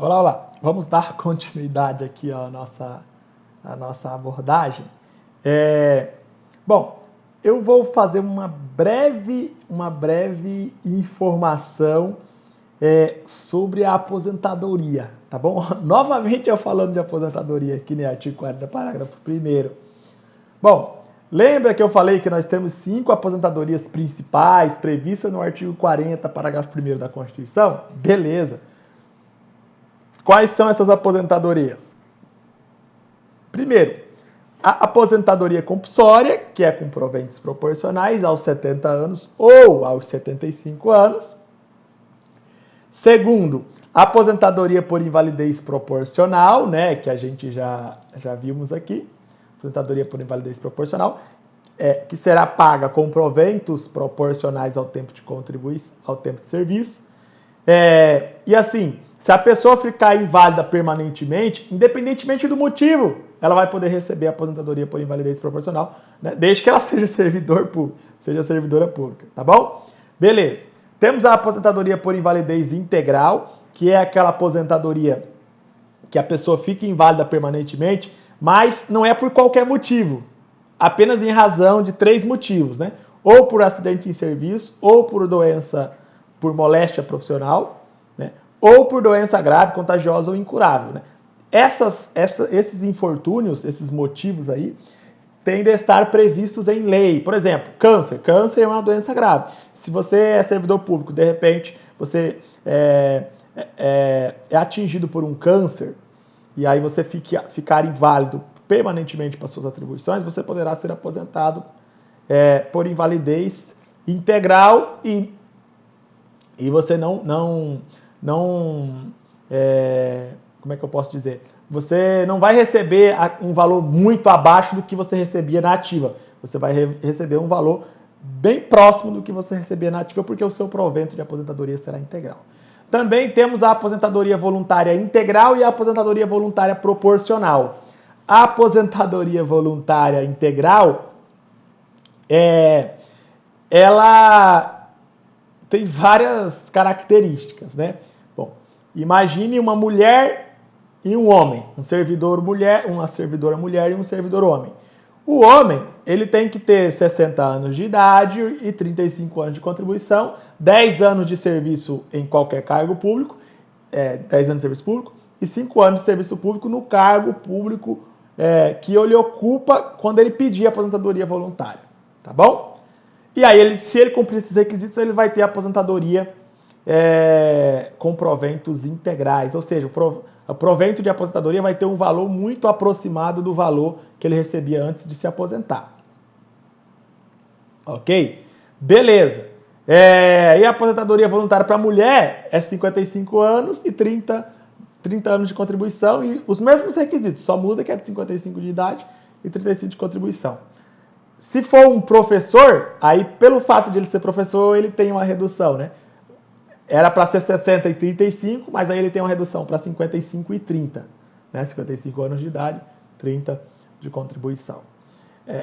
Olá, olá. Vamos dar continuidade aqui à nossa abordagem. Bom, eu vou fazer uma breve informação sobre a aposentadoria, tá bom? Novamente eu falando de aposentadoria aqui, né? Artigo 40, parágrafo 1º. Bom, lembra que eu falei que nós temos 5 aposentadorias principais previstas no artigo 40, parágrafo 1º da Constituição? Beleza. Quais são essas aposentadorias? Primeiro, a aposentadoria compulsória, que é com proventos proporcionais aos 70 anos ou aos 75 anos. Segundo, a aposentadoria por invalidez proporcional, né, que a gente já vimos aqui. Aposentadoria por invalidez proporcional, que será paga com proventos proporcionais ao tempo de contribuição, ao tempo de serviço. E assim, se a pessoa ficar inválida permanentemente, independentemente do motivo, ela vai poder receber a aposentadoria por invalidez proporcional, né? Desde que ela seja servidor público, seja servidora pública, tá bom? Beleza. Temos a aposentadoria por invalidez integral, que é aquela aposentadoria que a pessoa fica inválida permanentemente, mas não é por qualquer motivo, apenas em razão de 3 motivos, né? Ou por acidente em serviço, ou por doença, por profissional, né? Ou por doença grave, contagiosa ou incurável, né? Esses infortúnios, esses motivos aí, tendem a estar previstos em lei. Por exemplo, câncer. Câncer é uma doença grave. Se você é servidor público, de repente, você é atingido por um câncer, e aí você ficar inválido permanentemente para suas atribuições, você poderá ser aposentado por invalidez integral e você não como é que eu posso dizer? Você não vai receber um valor muito abaixo do que você recebia na ativa. Você vai receber um valor bem próximo do que você recebia na ativa, porque o seu provento de aposentadoria será integral. Também temos a aposentadoria voluntária integral e a aposentadoria voluntária proporcional. A aposentadoria voluntária integral, ela tem várias características, né? Bom, imagine uma mulher e um homem, um servidor mulher, uma servidora mulher e um servidor homem. O homem, ele tem que ter 60 anos de idade e 35 anos de contribuição, 10 anos de serviço em qualquer cargo público, 10 anos de serviço público e 5 anos de serviço público no cargo público que ele ocupa quando ele pedir aposentadoria voluntária, tá bom? E aí, se ele cumprir esses requisitos, ele vai ter a aposentadoria com proventos integrais, ou seja, o provento de aposentadoria vai ter um valor muito aproximado do valor que ele recebia antes de se aposentar. Ok? Beleza. E a aposentadoria voluntária para mulher é 55 anos e 30 anos de contribuição e os mesmos requisitos, só muda que é de 55 de idade e 35 de contribuição. Se for um professor, aí pelo fato de ele ser professor, ele tem uma redução, né? Era para ser 60 e 35, mas aí ele tem uma redução para 55 e 30, né? 55 anos de idade, 30 de contribuição.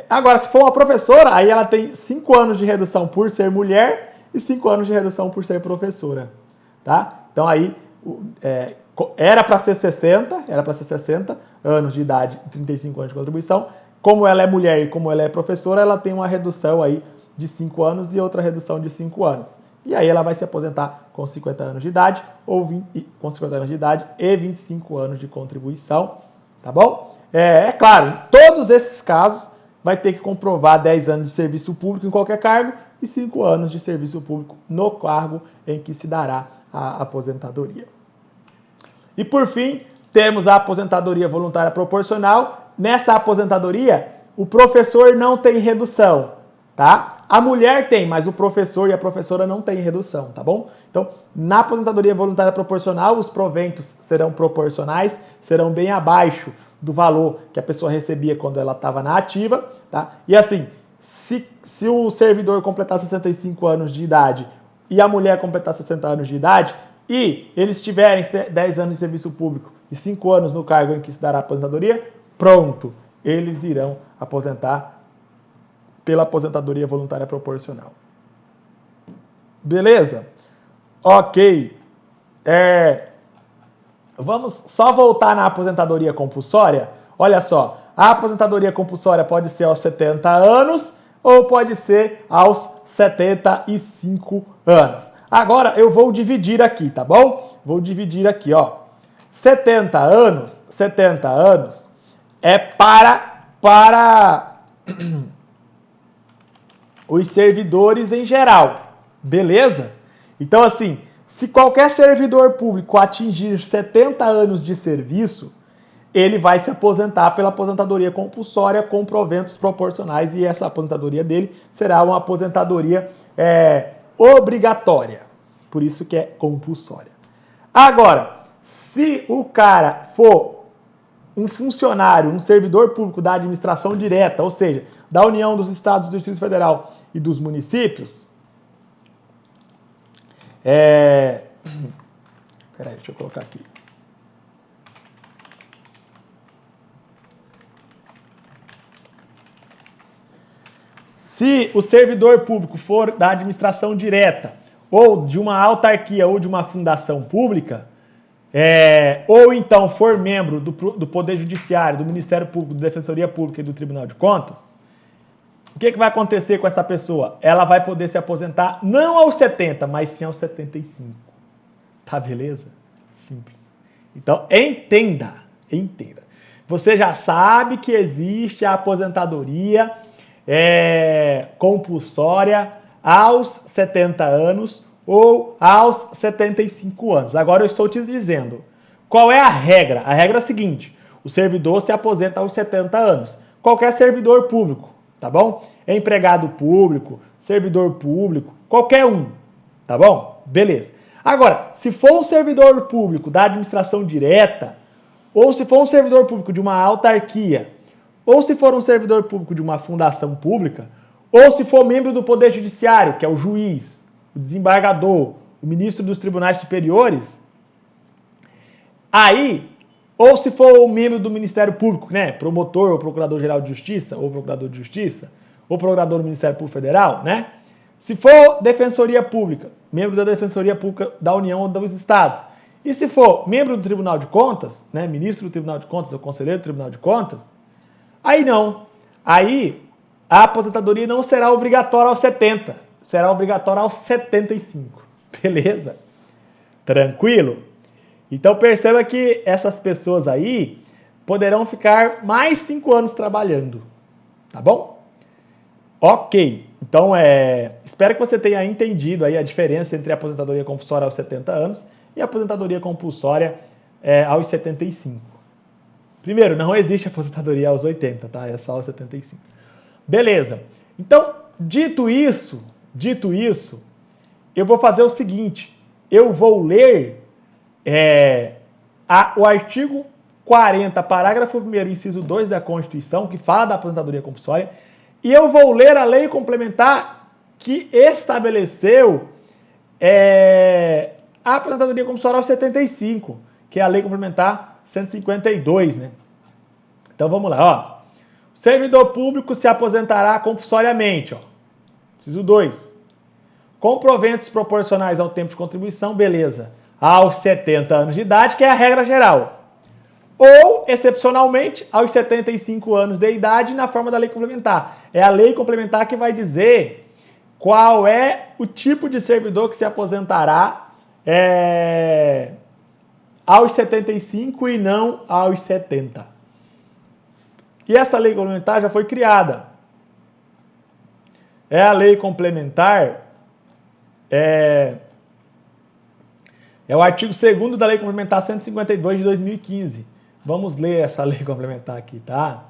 Agora, se for uma professora, aí ela tem 5 anos de redução por ser mulher e 5 anos de redução por ser professora, tá? Então aí era para ser 60 anos de idade e 35 anos de contribuição. Como ela é mulher e como ela é professora, ela tem uma redução aí de 5 anos e outra redução de 5 anos. E aí ela vai se aposentar com 50 anos de idade com 50 anos de idade e 25 anos de contribuição, tá bom? Claro, em todos esses casos vai ter que comprovar 10 anos de serviço público em qualquer cargo e 5 anos de serviço público no cargo em que se dará a aposentadoria. E por fim, temos a aposentadoria voluntária proporcional. Nessa aposentadoria, o professor não tem redução, tá? A mulher tem, mas o professor e a professora não têm redução, tá bom? Então, na aposentadoria voluntária proporcional, os proventos serão proporcionais, serão bem abaixo do valor que a pessoa recebia quando ela estava na ativa, tá? E assim, se o servidor completar 65 anos de idade e a mulher completar 60 anos de idade, e eles tiverem 10 anos de serviço público e 5 anos no cargo em que se dará a aposentadoria, pronto, eles irão aposentar pela aposentadoria voluntária proporcional. Beleza? Ok. Vamos só voltar na aposentadoria compulsória? Olha só, a aposentadoria compulsória pode ser aos 70 anos ou pode ser aos 75 anos. Agora eu vou dividir aqui, tá bom? Vou dividir aqui, ó. 70 anos é para os servidores em geral, beleza? Então, assim, se qualquer servidor público atingir 70 anos de serviço, ele vai se aposentar pela aposentadoria compulsória com proventos proporcionais e essa aposentadoria dele será uma aposentadoria obrigatória, por isso que é compulsória. Agora, se o cara for um funcionário, um servidor público da administração direta, ou seja, da União, dos Estados, do Distrito Federal e dos municípios, peraí, deixa eu colocar aqui. Se o servidor público for da administração direta, ou de uma autarquia ou de uma fundação pública, ou então for membro do Poder Judiciário, do Ministério Público, da Defensoria Pública e do Tribunal de Contas, o que vai acontecer com essa pessoa? Ela vai poder se aposentar não aos 70, mas sim aos 75. Tá beleza? Simples. Então, entenda. Você já sabe que existe a aposentadoria compulsória aos 70 anos ou aos 75 anos. Agora eu estou te dizendo, qual é a regra? A regra é a seguinte, o servidor se aposenta aos 70 anos. Qualquer servidor público, tá bom? Empregado público, servidor público, qualquer um, tá bom? Beleza. Agora, se for um servidor público da administração direta, ou se for um servidor público de uma autarquia, ou se for um servidor público de uma fundação pública, ou se for membro do Poder Judiciário, que é o juiz, o desembargador, o ministro dos tribunais superiores, aí, ou se for um membro do Ministério Público, né, promotor ou procurador-geral de justiça, ou procurador de justiça, ou procurador do Ministério Público Federal, né, se for Defensoria Pública, membro da Defensoria Pública da União ou dos Estados, e se for membro do Tribunal de Contas, né, ministro do Tribunal de Contas ou conselheiro do Tribunal de Contas, aí não. Aí a aposentadoria não será obrigatória aos 70, será obrigatória aos 75. Beleza? Tranquilo? Então perceba que essas pessoas aí poderão ficar mais 5 anos trabalhando. Tá bom? Ok. Então, espero que você tenha entendido aí a diferença entre a aposentadoria compulsória aos 70 anos e a aposentadoria compulsória aos 75. Primeiro, não existe aposentadoria aos 80, tá? É só aos 75. Beleza. Então, dito isso, eu vou fazer o seguinte. Eu vou ler o artigo 40, parágrafo 1º, inciso 2 da Constituição, que fala da aposentadoria compulsória, e eu vou ler a lei complementar que estabeleceu a aposentadoria compulsória aos 75, que é a lei complementar 152, né? Então vamos lá, ó. O servidor público se aposentará compulsoriamente, ó. Inciso 2. Com proventos proporcionais ao tempo de contribuição, beleza. Aos 70 anos de idade, que é a regra geral. Ou, excepcionalmente, aos 75 anos de idade, na forma da lei complementar. É a lei complementar que vai dizer qual é o tipo de servidor que se aposentará aos 75 e não aos 70. E essa lei complementar já foi criada. É a lei complementar, é o artigo 2º da lei complementar 152 de 2015. Vamos ler essa lei complementar aqui, tá?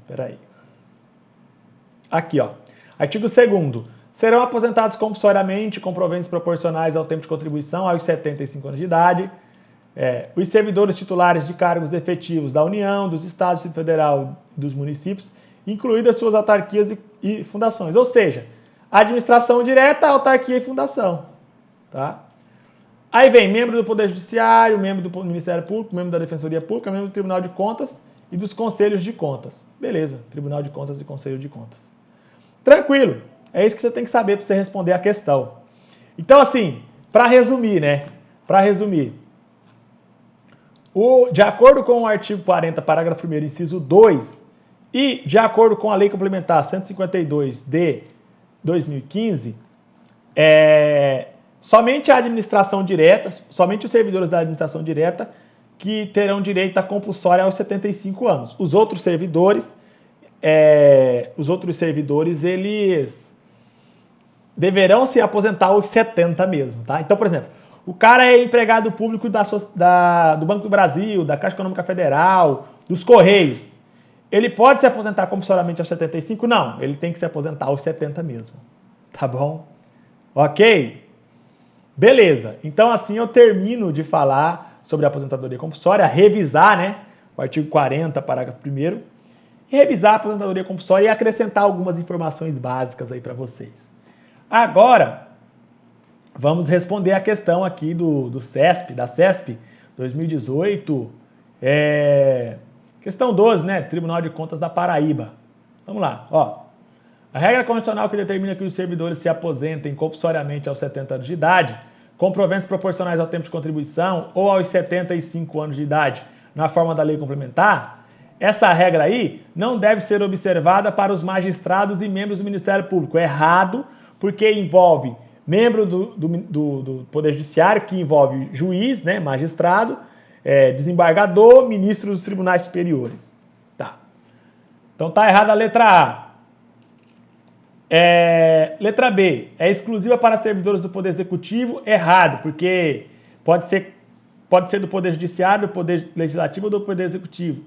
Peraí. Aqui, ó. Artigo 2º. Serão aposentados compulsoriamente com proventos proporcionais ao tempo de contribuição aos 75 anos de idade. Os servidores titulares de cargos efetivos da União, dos Estados, do Distrito Federal e dos municípios, incluídas suas autarquias e fundações. Ou seja, administração direta, autarquia e fundação. Tá? Aí vem membro do Poder Judiciário, membro do Ministério Público, membro da Defensoria Pública, membro do Tribunal de Contas e dos Conselhos de Contas. Beleza, Tribunal de Contas e Conselho de Contas. Tranquilo, é isso que você tem que saber para você responder a questão. Então, assim, para resumir, né? Para resumir, De acordo com o artigo 40, parágrafo 1º, inciso 2, e de acordo com a Lei Complementar 152 de 2015, somente a administração direta, somente os servidores da administração direta que terão direito à compulsória aos 75 anos. Os outros servidores, eles deverão se aposentar aos 70 mesmo, tá? Então, por exemplo, o cara é empregado público do Banco do Brasil, da Caixa Econômica Federal, dos Correios. Ele pode se aposentar compulsoriamente aos 75? Não, ele tem que se aposentar aos 70 mesmo, tá bom? Ok? Beleza, então assim eu termino de falar sobre a aposentadoria compulsória, revisar, né, o artigo 40, parágrafo 1º, e revisar a aposentadoria compulsória e acrescentar algumas informações básicas aí para vocês. Agora, vamos responder a questão aqui do CESP, da CESP 2018, questão 12, né, Tribunal de Contas da Paraíba. Vamos lá, ó. A regra constitucional que determina que os servidores se aposentem compulsoriamente aos 70 anos de idade, com proventos proporcionais ao tempo de contribuição ou aos 75 anos de idade, na forma da lei complementar, essa regra aí não deve ser observada para os magistrados e membros do Ministério Público. É errado, porque envolve membro do Poder Judiciário, que envolve juiz, né, magistrado, desembargador, ministro dos tribunais superiores. Tá. Então tá errada a letra A. Letra B, é exclusiva para servidores do Poder Executivo? Errado, porque pode ser do Poder Judiciário, do Poder Legislativo ou do Poder Executivo.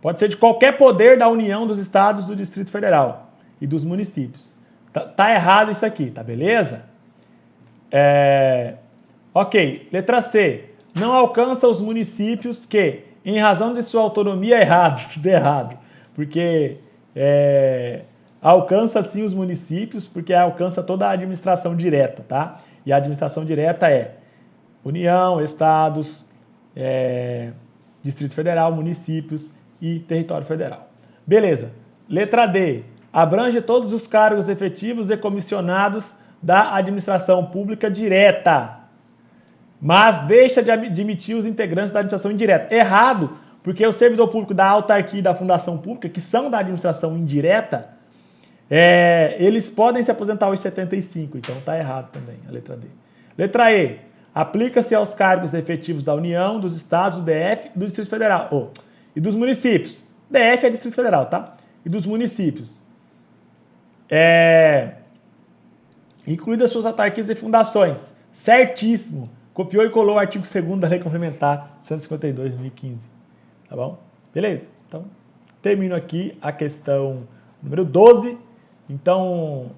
Pode ser de qualquer poder da União, dos Estados, do Distrito Federal e dos municípios. Tá errado isso aqui, tá beleza? Ok, letra C, não alcança os municípios que, em razão de sua autonomia, errado, tudo errado, porque alcança sim os municípios, porque alcança toda a administração direta, tá? E a administração direta é União, Estados, Distrito Federal, municípios e Território Federal. Beleza. Letra D, abrange todos os cargos efetivos e comissionados da administração pública direta, mas deixa de admitir os integrantes da administração indireta. Errado, porque o servidor público da autarquia e da fundação pública, que são da administração indireta, eles podem se aposentar aos 75, então está errado também, a letra D. Letra E, aplica-se aos cargos efetivos da União, dos Estados, do DF e do Distrito Federal, e dos municípios. DF é Distrito Federal, tá? E dos municípios. Incluídas suas autarquias e fundações. Certíssimo. Copiou e colou o artigo 2º da Lei Complementar 152 de 2015. Tá bom? Beleza? Então, termino aqui a questão número 12. Então,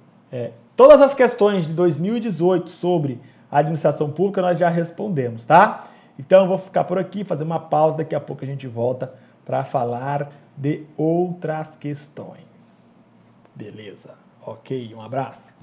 todas as questões de 2018 sobre a administração pública nós já respondemos, tá? Então, eu vou ficar por aqui, fazer uma pausa, daqui a pouco a gente volta para falar de outras questões. Beleza? Ok, um abraço.